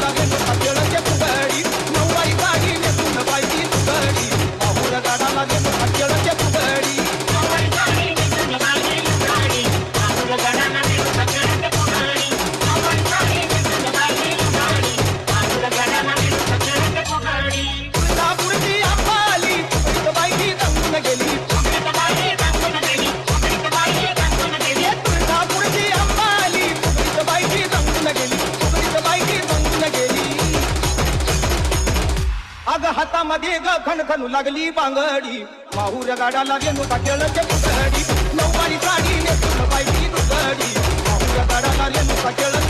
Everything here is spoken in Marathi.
गाडाला रेणुका केळंचे फुगडी नऊवारी साडी नेसून बायची सुगडी माहूर गाडाला रेणुका केळंचे फुगडी तुळजापूरची अंबाली बायची रंगून गेली तुळजापूरची अंबाली बायची रंगून गेली बायची रंगून गेली अग हातामध्ये ग खणखणू लागली बांगडी माहूर गाडाला रेणुका केळंचे फुगडी नऊवारी साडी नेसून बायची सुगडी माहूर गाडाला रेणुका केळं